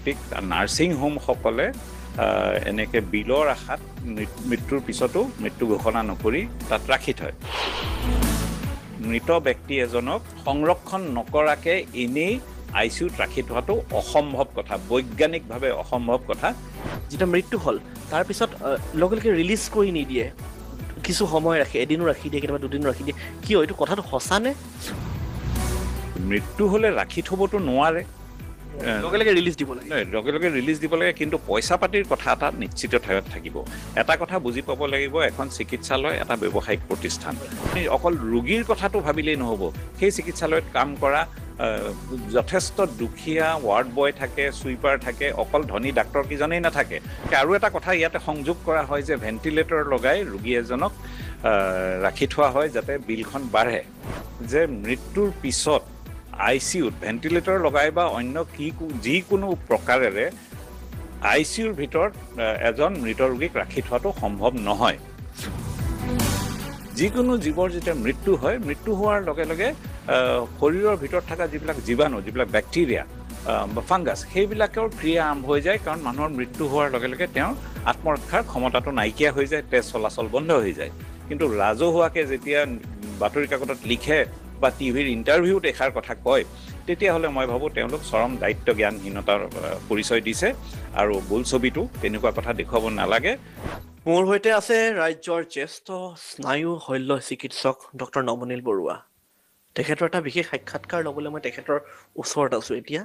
ব্যক্তিক নাৰ্ছিং হোমসকলে এনেকৈ বিলৰ আশাত মৃত্যুৰ পিছতো মৃত্যু ঘোষণা নকৰি তাত ৰাখি থয়। মৃত ব্যক্তি এজনক সংৰক্ষণ নকৰাকৈ এনেই ICUত ৰাখি থোৱাটো অসম্ভৱ কথা, বৈজ্ঞানিকভাৱে অসম্ভৱ কথা। যেতিয়া মৃত্যু হ'ল তাৰপিছত লগে লগে ৰিলিজ কৰি নিদিয়ে, কিছু সময় ৰাখে, এদিনো ৰাখি দিয়ে, কেতিয়াবা দুদিনো ৰাখি দিয়ে, কিয় এইটো কথাটো সঁচানে? মৃত্যু হ'লে ৰাখি থ'বতো নোৱাৰে, লগে লগে ৰিলিজ দিব লাগে। লগে লগে ৰিলিজ দিব লাগে, কিন্তু পইচা পাতিৰ কথা এটা নিশ্চিত ঠাইত থাকিব। এটা কথা বুজি পাব লাগিব, এখন চিকিৎসালয় এটা ব্যৱসায়িক প্ৰতিষ্ঠান। অকল ৰোগীৰ কথাটো ভাবিলেই নহ'ব, সেই চিকিৎসালয়ত কাম কৰা যথেষ্ট দুখীয়া ৱাৰ্ড বয় থাকে, চুইপাৰ থাকে, অকল ধনী ডাক্তৰকেইজনেই নাথাকে। আৰু এটা কথা ইয়াতে সংযোগ কৰা হয় যে ভেণ্টিলেটৰ লগাই ৰোগী এজনক ৰাখি থোৱা হয় যাতে বিলখন বাঢ়ে। যে মৃত্যুৰ পিছত ICUত ভেণ্টিলেটৰ লগাই বা অন্য যিকোনো প্ৰকাৰেৰে ICUৰ ভিতৰত এজন মৃত ৰোগীক ৰাখি থোৱাটো সম্ভৱ নহয়। যিকোনো জীৱৰ যেতিয়া মৃত্যু হয়, মৃত্যু হোৱাৰ লগে লগে শৰীৰৰ ভিতৰত থকা যিবিলাক জীৱাণু, যিবিলাক বেক্টেৰিয়া বা ফাংগাছ, সেইবিলাকৰ ক্ৰিয়া আৰম্ভ হৈ যায়। কাৰণ মানুহৰ মৃত্যু হোৱাৰ লগে লগে তেওঁৰ আত্মৰক্ষাৰ ক্ষমতাটো নাইকিয়া হৈ যায়, তেজ চলাচল বন্ধ হৈ যায়। কিন্তু ৰাজহুৱাকৈ যেতিয়া বাতৰি কাকতত লিখে বা টিভিৰ ইণ্টাৰভিউত এষাৰ কথা কয়, তেতিয়াহ'লে মই ভাবোঁ তেওঁলোক চৰম দায়িত্ব জ্ঞানহীনতাৰ পৰিচয় দিছে, আৰু বোলছবিটো তেনেকুৱা কথা দেখুৱাব নালাগে। মোৰ সৈতে আছে ৰাজ্যৰ জ্যেষ্ঠ স্নায়ু শল্য চিকিৎসক ডক্টৰ নৱনীল বৰুৱা। তেখেতৰ এটা বিশেষ সাক্ষাৎকাৰ ল'বলৈ মই তেখেতৰ ওচৰত আছোঁ এতিয়া।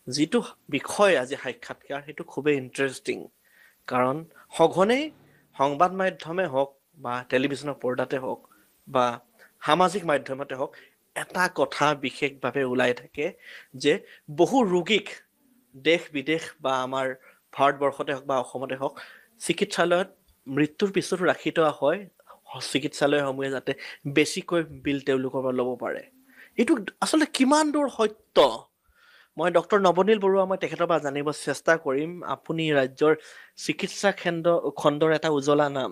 যিটো বিষয় আজি সাক্ষাৎকাৰ, সেইটো খুবেই ইণ্টাৰেষ্টিং, কাৰণ সঘনেই সংবাদ মাধ্যমে হওক বা টেলিভিশ্যনৰ পৰ্দাতে হওক বা সামাজিক মাধ্যমতে হওক, এটা কথা বিশেষভাৱে ওলাই থাকে যে বহু ৰোগীক দেশ বিদেশ বা আমাৰ ভাৰতবৰ্ষতে হওক বা অসমতে হওক চিকিৎসালয়ত মৃত্যুৰ পিছতো ৰাখি থোৱা হয়, চিকিৎসালয়সমূহে যাতে বেছিকৈ বিল তেওঁলোকৰ পৰা ল'ব পাৰে। এইটো আচলতে কিমান দূৰ সত্য? মই ডক্টৰ নৱনীল বৰুৱা, মই তেখেতৰ পৰা জানিব চেষ্টা কৰিম। আপুনি ৰাজ্যৰ চিকিৎসা খণ্ডৰ এটা উজ্বলা নাম,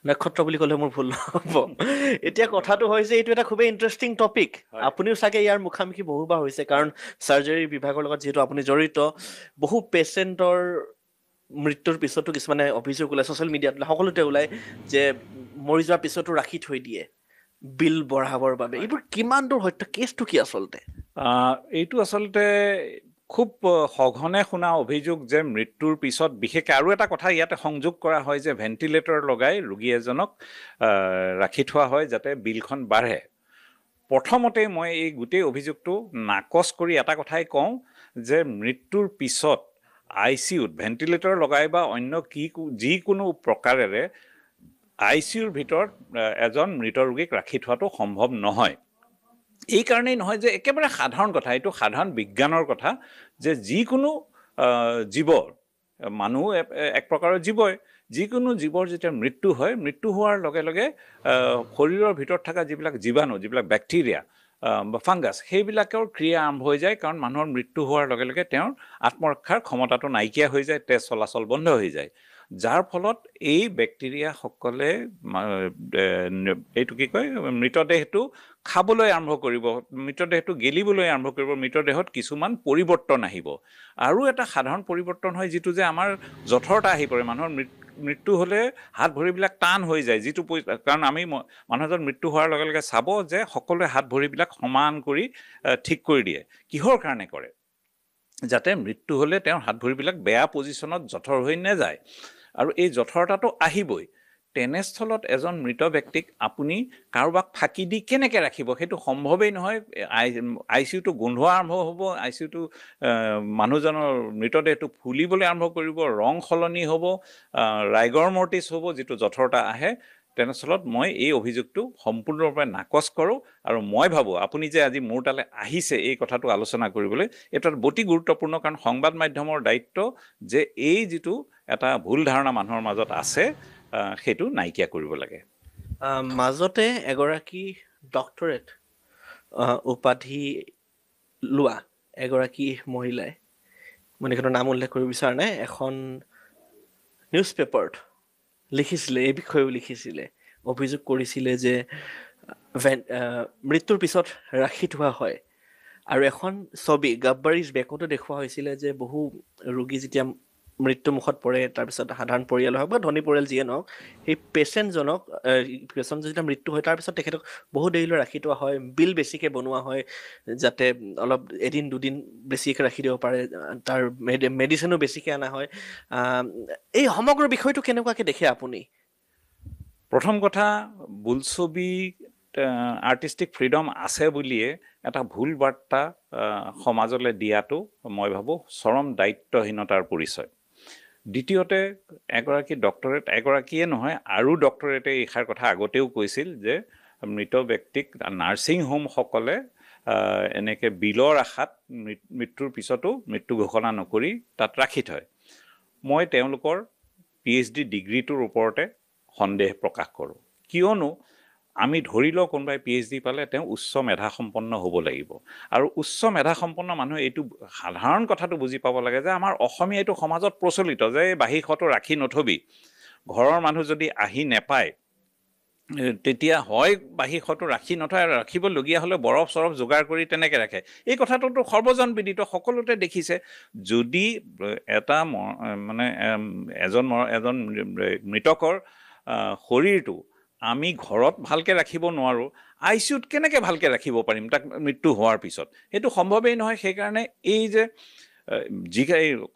নক্ষত্ৰ বুলি ক'লে মোৰ ভুল নহ'ব। এতিয়া কথাটো হৈছে, এইটো এটা খুবেই ইণ্টাৰেষ্টিং টপিক। আপুনিও চাগে ইয়াৰ মুখামুখি বহুবাৰ হৈছে, কাৰণ চাৰ্জাৰী বিভাগৰ লগত যিহেতু আপুনি জড়িত। বহু পেচেণ্টৰ মৃত্যুৰ পিছতো কিছুমানে অভিযোগ ওলায়, ছ'চিয়েল মিডিয়াত সকলোতে ওলায় যে মৰি যোৱাৰ পিছতো ৰাখি থৈ দিয়ে বিল বঢ়াবৰ বাবে। এইবোৰ কিমান দূৰ সত্য? কেছটো কি আচলতে? এইটো আচলতে খুব সঘনে শুনা অভিযোগ যে মৃত্যুৰ পিছত, বিশেষকৈ আৰু এটা কথা ইয়াতে সংযোগ কৰা হয় যে ভেণ্টিলেটৰ লগাই ৰোগী এজনক ৰাখি থোৱা হয় যাতে বিলখন বাঢ়ে। প্ৰথমতে মই এই গোটেই অভিযোগটো নাকচ কৰি এটা কথাই কওঁ যে মৃত্যুৰ পিছত ICUত ভেণ্টিলেটৰ লগাই বা অন্য যিকোনো প্ৰকাৰেৰে ICUৰ ভিতৰত এজন মৃত ৰোগীক ৰাখি থোৱাটো সম্ভৱ নহয়। এই কাৰণেই নহয় যে একেবাৰে সাধাৰণ কথা, এইটো সাধাৰণ বিজ্ঞানৰ কথা যে যিকোনো জীৱৰ, মানুহ এক প্ৰকাৰৰ জীৱই, যিকোনো জীৱৰ যেতিয়া মৃত্যু হয়, মৃত্যু হোৱাৰ লগে লগে শৰীৰৰ ভিতৰত থকা যিবিলাক জীৱাণু, যিবিলাক বেক্টেৰিয়া বা ফাংগাছ, সেইবিলাকৰ ক্ৰিয়া আৰম্ভ হৈ যায়। কাৰণ মানুহৰ মৃত্যু হোৱাৰ লগে লগে তেওঁৰ আত্মৰক্ষাৰ ক্ষমতাটো নাইকিয়া হৈ যায়, তেজ চলাচল বন্ধ হৈ যায়। যাৰ ফলত এই বেক্টেৰিয়াসকলে এইটো কি কয়, মৃতদেহটো খাবলৈ আৰম্ভ কৰিব, মৃতদেহটো গেলিবলৈ আৰম্ভ কৰিব, মৃতদেহত কিছুমান পৰিৱৰ্তন আহিব। আৰু এটা সাধাৰণ পৰিৱৰ্তন হয় যিটো যে আমাৰ জঠৰতা আহি পৰে। মানুহৰ মৃত্যু হ'লে হাত ভৰিবিলাক টান হৈ যায়, যিটো কাৰণ আমি মানুহ এজন মৃত্যু হোৱাৰ লগে লগে চাব যে সকলোৱে হাত ভৰিবিলাক সমান কৰি ঠিক কৰি দিয়ে। কিহৰ কাৰণে কৰে? যাতে মৃত্যু হ'লে তেওঁৰ হাত ভৰিবিলাক বেয়া পজিশ্যনত জঠৰ হৈ নাযায়, আৰু এই জঠৰতাটো আহিবই। তেনেস্থলত এজন মৃত ব্যক্তিক আপুনি কাৰোবাক ফাঁকি দি কেনেকৈ ৰাখিব? সেইটো সম্ভৱেই নহয়। ICUটো গোন্ধোৱা আৰম্ভ হ'ব, ICUটো মানুহজনৰ মৃতদেহটো ফুলিবলৈ আৰম্ভ কৰিব, ৰং সলনি হ'ব, ৰাইগৰ মৰ্টিছ হ'ব, যিটো জঠৰতা আহে। তেনেস্থলত মই এই অভিযোগটো সম্পূৰ্ণৰূপে নাকচ কৰোঁ। আৰু মই ভাবোঁ আপুনি যে আজি মোৰ তালৈ আহিছে এই কথাটো আলোচনা কৰিবলৈ, এইটো অতি গুৰুত্বপূৰ্ণ। কাৰণ সংবাদ মাধ্যমৰ দায়িত্ব যে এই যিটো এটা ভুল ধাৰণা মানুহৰ মাজত আছে, সেইটো নাইকিয়া কৰিব লাগে। মাজতে এগৰাকী ডক্টৰেট উপাধি লোৱা এগৰাকী মহিলাই, মই তেখেতৰ নাম উল্লেখ কৰিব বিচৰা নাই, এখন নিউজ পেপাৰত লিখিছিলে, এই বিষয়েও লিখিছিলে, অভিযোগ কৰিছিলে যে মৃত্যুৰ পিছত ৰাখি থোৱা হয় আৰু এখন ছবি গাব্বাৰিজ বেকতো দেখুওৱা হৈছিলে যে বহু ৰোগী যেতিয়া মৃত্যু মুখত পৰে, তাৰপিছত সাধাৰণ পৰিয়াল হওক বা ধনী পৰিয়াল যিয়ে নহওক, সেই পেচেণ্টজনক যেতিয়া মৃত্যু হয় তাৰপিছত তেখেতক বহু দেৰিলৈ ৰাখি থোৱা হয়, বিল বেছিকে বনোৱা হয় যাতে অলপ এদিন দুদিন বেছিকে ৰাখি দিব পাৰে, তাৰ মেডিচিনো বেছিকে অনা হয়। এই সমগ্ৰ বিষয়টো কেনেকুৱাকে দেখে আপুনি? প্ৰথম কথা, বোলছবি আৰ্টিষ্টিক ফ্ৰীডম আছে বুলিয়ে এটা ভুল বাৰ্তা সমাজলৈ দিয়াটো মই ভাবোঁ চৰম দায়িত্বহীনতাৰ পৰিচয়। দ্বিতীয়তে, এগৰাকী ডক্টৰেট, এগৰাকীয়ে নহয় আৰু ডক্টৰেটে এইষাৰ কথা আগতেও কৈছিল যে মৃত ব্যক্তিক নাৰ্ছিং হোমসকলে এনেকৈ বিলৰ আশাত মৃত্যুৰ পিছতো মৃত্যু ঘোষণা নকৰি তাত ৰাখি থয়। মই তেওঁলোকৰ PhD ডিগ্ৰীটোৰ ওপৰতে সন্দেহ প্ৰকাশ কৰোঁ, কিয়নো আমি ধৰি লওঁ কোনোবাই PhD পালে তেওঁ উচ্চ মেধাসম্পন্ন হ'ব লাগিব, আৰু উচ্চ মেধাসম্পন্ন মানুহে এইটো সাধাৰণ কথাটো বুজি পাব লাগে যে আমাৰ অসমীয়া এইটো সমাজত প্ৰচলিত যে বাহিৰতো ৰাখি নথবি, ঘৰৰ মানুহ যদি আহি নেপায় তেতিয়া হয় বাহিৰতো ৰাখি নথয়, আৰু ৰাখিবলগীয়া হ'লে বৰফ চৰফ যোগাৰ কৰি তেনেকৈ ৰাখে। এই কথাটোতো সৰ্বজন বিদিত, সকলোতে দেখিছে। যদি এটা মানে এজন মৃতকৰ শৰীৰটো আমি ঘৰত ভালকৈ ৰাখিব নোৱাৰোঁ, ICUত কেনেকৈ ভালকৈ ৰাখিব পাৰিম তাক মৃত্যু হোৱাৰ পিছত? সেইটো সম্ভৱেই নহয়। সেইকাৰণে এই যে যি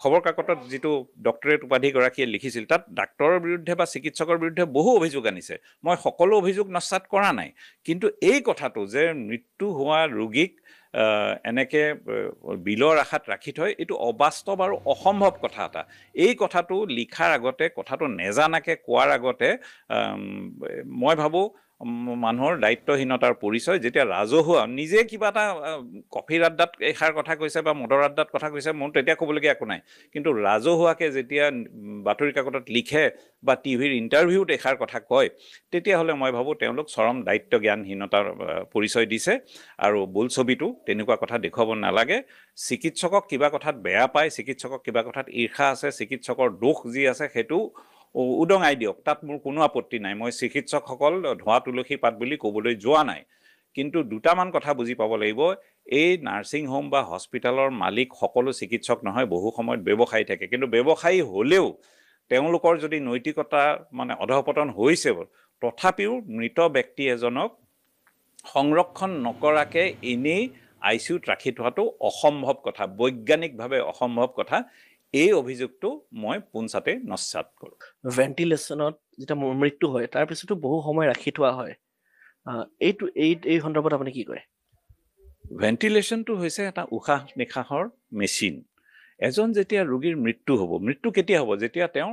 খবৰ কাকতত যিটো ডক্টৰেট উপাধিগৰাকীয়ে লিখিছিল তাত ডাক্তৰৰ বিৰুদ্ধে বা চিকিৎসকৰ বিৰুদ্ধে বহু অভিযোগ আনিছে। মই সকলো অভিযোগ নস্যাৎ কৰা নাই, কিন্তু এই কথাটো যে মৃত্যু হোৱা ৰোগীক এনেকৈ বিলৰ আশাত ৰাখি থয়, এইটো অবাস্তৱ আৰু অসম্ভৱ কথা এটা। এই কথাটো লিখাৰ আগতে, কথাটো নেজানাকৈ কোৱাৰ আগতে মই ভাবোঁ মানুহৰ দায়িত্বহীনতাৰ পৰিচয়। যেতিয়া ৰাজহুৱা নিজে কিবা এটা কফিৰ আড্ডাত এষাৰ কথা কৈছে বা মদৰ আড্ডাত কথা কৈছে, মোৰ তেতিয়া ক'বলগীয়া একো নাই, কিন্তু ৰাজহুৱাকৈ যেতিয়া বাতৰি কাকতত লিখে বা টিভিৰ ইণ্টাৰভিউত এষাৰ কথা কয়, তেতিয়াহ'লে মই ভাবোঁ তেওঁলোক চৰম দায়িত্ব জ্ঞানহীনতাৰ পৰিচয় দিছে। আৰু বোলছবিটো তেনেকুৱা কথা দেখুৱাব নালাগে। চিকিৎসকক কিবা কথাত বেয়া পায়, চিকিৎসকক কিবা কথাত ঈৰ্ষা আছে, চিকিৎসকৰ দোষ যি আছে সেইটো উদঙাই দিয়ক, তাত মোৰ কোনো আপত্তি নাই। মই চিকিৎসকসকল ধোঁৱা তুলসী পাত বুলি ক'বলৈ যোৱা নাই, কিন্তু দুটামান কথা বুজি পাব লাগিব। এই নাৰ্ছিং হোম বা হস্পিটেলৰ মালিক সকলো চিকিৎসক নহয়, বহু সময়ত ব্যৱসায়ী থাকে, কিন্তু ব্যৱসায়ী হ'লেও তেওঁলোকৰ যদি নৈতিকতা মানে অধঃপতন হৈছে, তথাপিও মৃত ব্যক্তি এজনক সংৰক্ষণ নকৰাকৈ এনেই ICUত ৰাখি থোৱাটো অসম্ভৱ কথা, বৈজ্ঞানিকভাৱে অসম্ভৱ কথা। এই অভিযোগটো মই পোনছাতে নস্যাৎ কৰোঁ। ভেণ্টিলেশ্যনত যেতিয়া মৃত্যু হয় তাৰপিছতো বহু সময় ৰাখি থোৱা হয়, এই সন্দৰ্ভত আপুনি কি কয়? ভেণ্টিলেশ্যনটো হৈছে এটা উশাহ নিশাহৰ মেচিন। এজন যেতিয়া ৰোগীৰ মৃত্যু হ'ব, মৃত্যু কেতিয়া হ'ব? যেতিয়া তেওঁ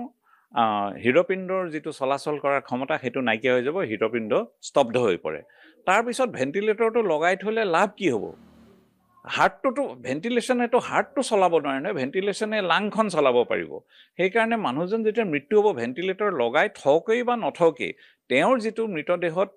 হৃদপিণ্ডৰ যিটো চলাচল কৰাৰ ক্ষমতা সেইটো নাইকিয়া হৈ যাব, হৃদপিণ্ড স্তব্ধ হৈ পৰে। তাৰপিছত ভেণ্টিলেটৰটো লগাই থ'লে লাভ কি হ'ব? হাৰ্টটোতো ভেণ্টিলেশ্যনেতো হাৰ্টটো চলাব নোৱাৰে নহয়, ভেণ্টিলেশ্যনে লাংখন চলাব পাৰিব। সেইকাৰণে মানুহজন যেতিয়া মৃত্যু হ'ব, ভেণ্টিলেটৰ লগাই থওকেই বা নথওকেই তেওঁৰ যিটো মৃতদেহত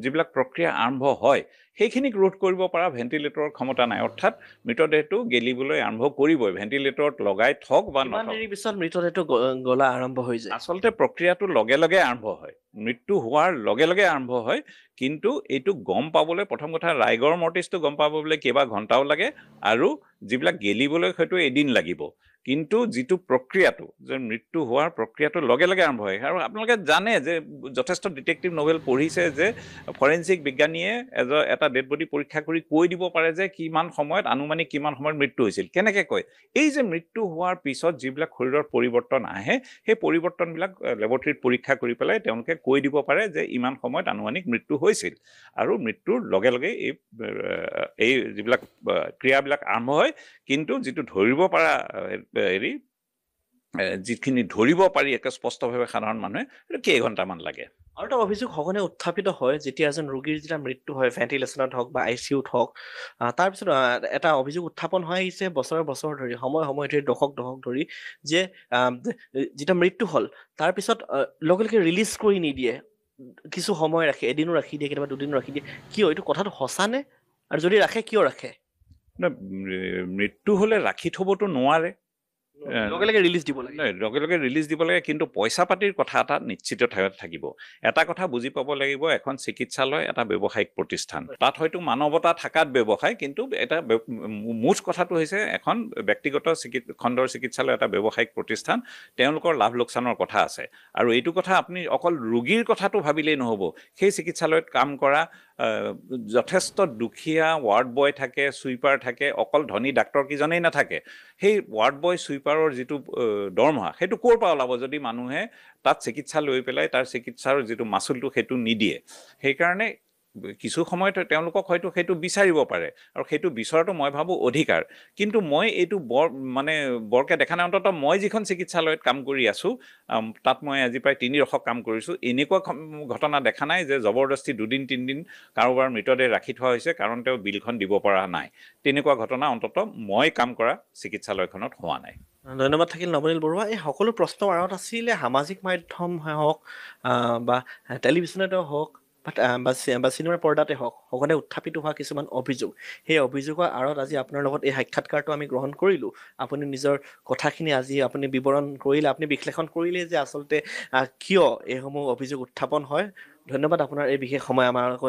যিবিলাক প্ৰক্ৰিয়া আৰম্ভ হয় সেইখিনিক ৰোধ কৰিব পৰা ভেণ্টিলেটৰৰ ক্ষমতা নাই, অৰ্থাৎ মৃতদেহটো গেলিবলৈ আৰম্ভ কৰিবই, ভেণ্টিলেটৰত লগাই থওক বা কিমান নথওক। দেৰিৰ পিছত মৃতদেহটো গলা আৰম্ভ হৈ যায়? আচলতে প্ৰক্ৰিয়াটো লগে লগে আৰম্ভ হয়, মৃত্যু হোৱাৰ লগে লগে আৰম্ভ হয়, কিন্তু এইটো গম পাবলৈ প্ৰথম কথা ৰাইগৰ মৰ্টিছটো গম পাবলৈ কেইবা ঘণ্টাও লাগে, আৰু যিবিলাক গেলিবলৈ হয়তো এদিন লাগিব, কিন্তু যিটো প্ৰক্ৰিয়াটো যে মৃত্যু হোৱাৰ প্ৰক্ৰিয়াটো লগে লগে আৰম্ভ হয়। আৰু আপোনালোকে জানে যে যথেষ্ট ডিটেক্টিভ নভেল পঢ়িছে যে ফৰেনচিক বিজ্ঞানীয়ে এটা ডেড বডি পৰীক্ষা কৰি কৈ দিব পাৰে যে কিমান সময়ত, আনুমানিক কিমান সময়ত মৃত্যু হৈছিল। কেনেকৈ কয়? এই যে মৃত্যু হোৱাৰ পিছত যিবিলাক শৰীৰৰ পৰিৱৰ্তন আহে, সেই পৰিৱৰ্তনবিলাক লেবৰেটৰীত পৰীক্ষা কৰি পেলাই তেওঁলোকে কৈ দিব পাৰে যে ইমান সময়ত আনুমানিক মৃত্যু হৈছিল, আৰু মৃত্যুৰ লগে লগে এই যিবিলাক ক্ৰিয়াবিলাক আৰম্ভ হয়। কিন্তু যিটো ধৰিব পৰা যিখিনি ধৰিব পাৰি একে স্পষ্টভাৱে সাধাৰণ মানুহে, সেইটো কেইঘণ্টামান লাগে। আৰু এটা অভিযোগ সঘনে উত্থাপিত হয় যেতিয়া এজন ৰোগীৰ যেতিয়া মৃত্যু হয়, ভেণ্টিলেশ্যনত হওক বা ICUত হওক, তাৰপিছত এটা অভিযোগ উত্থাপন হৈ আহিছে বছৰ বছৰ ধৰি, সময় ধৰি, দশক ধৰি, যে যেতিয়া মৃত্যু হ'ল তাৰপিছত লগে লগে ৰিলিজ কৰি নিদিয়ে, কিছু সময় ৰাখে, এদিনো ৰাখি দিয়ে, কেতিয়াবা দুদিনো ৰাখি দিয়ে। কিয় এইটো কথাটো সঁচানে? আৰু যদি ৰাখে কিয় ৰাখে? মৃত্যু হ'লে ৰাখি থ'বতো নোৱাৰে, লগে লগে ৰিলিজ দিব লাগে। লগে লগে ৰিলিজ দিব লাগে, কিন্তু পইচা পাতিৰ কথা এটা নিশ্চিত থাকিব। এটা কথা বুজি পাব লাগিব, এখন চিকিৎসালয় এটা ব্যৱসায়িক প্ৰতিষ্ঠান, তাত হয়তো মানৱতা থাকাত ব্যৱসায়, কিন্তু এটা মুঠ কথাটো হৈছে এখন ব্যক্তিগত খণ্ডৰ চিকিৎসালয় এটা ব্যৱসায়িক প্ৰতিষ্ঠান, তেওঁলোকৰ লাভ লোকচানৰ কথা আছে। আৰু এইটো কথা আপুনি অকল ৰোগীৰ কথাটো ভাবিলেই নহ'ব, সেই চিকিৎসালয়ত কাম কৰা যথেষ্ট দুখীয়া ৱাৰ্ড বয় থাকে, চুইপাৰ থাকে, অকল ধনী ডাক্তৰ কেইজনেই নাথাকে। সেই ৱাৰ্ড বয় চুইপাৰৰ যিটো দৰমহা, সেইটো ক'ৰ পৰা ওলাব যদি মানুহে তাত চিকিৎসা লৈ পেলাই তাৰ চিকিৎসাৰ যিটো মাচুলটো সেইটো নিদিয়ে? সেইকাৰণে কিছু সময়ত তেওঁলোকক হয়তো সেইটো বিচাৰিব পাৰে, আৰু সেইটো বিচৰাটো মই ভাবোঁ অধিকাৰ। কিন্তু মই এইটো বৰকৈ দেখা নাই। অন্ততঃ মই যিখন চিকিৎসালয়ত কাম কৰি আছোঁ, তাত মই আজি প্ৰায় 3 দশক কাম কৰিছোঁ, এনেকুৱা ঘটনা দেখা নাই যে জবৰদস্তি 2 দিন 3 দিন কাৰোবাৰ মৃতদেহ ৰাখি থোৱা হৈছে কাৰণ তেওঁ বিলখন দিব পৰা নাই। তেনেকুৱা ঘটনা অন্ততঃ মই কাম কৰা চিকিৎসালয়খনত হোৱা নাই। ধন্যবাদ থাকিল নৱনীল বৰুৱা। এই সকলো প্ৰশ্নৰ আঁৰত আছিলে সামাজিক মাধ্যম হওক বা টেলিভিশ্যনতে হওক বা চিনেমাৰ পৰ্দাতে হওক, সঘনে উত্থাপিত হোৱা কিছুমান অভিযোগ। সেই অভিযোগৰ আঁৰত আজি আপোনাৰ লগত এই সাক্ষাৎকাৰটো আমি গ্ৰহণ কৰিলোঁ। আপুনি নিজৰ কথাখিনি আজি আপুনি বিৱৰণ কৰিলে, আপুনি বিশ্লেষণ কৰিলে যে আচলতে কিয় এইসমূহ অভিযোগ উত্থাপন হয়। ধন্যবাদ আপোনাৰ এই বিশেষ সময় আমাৰ লগত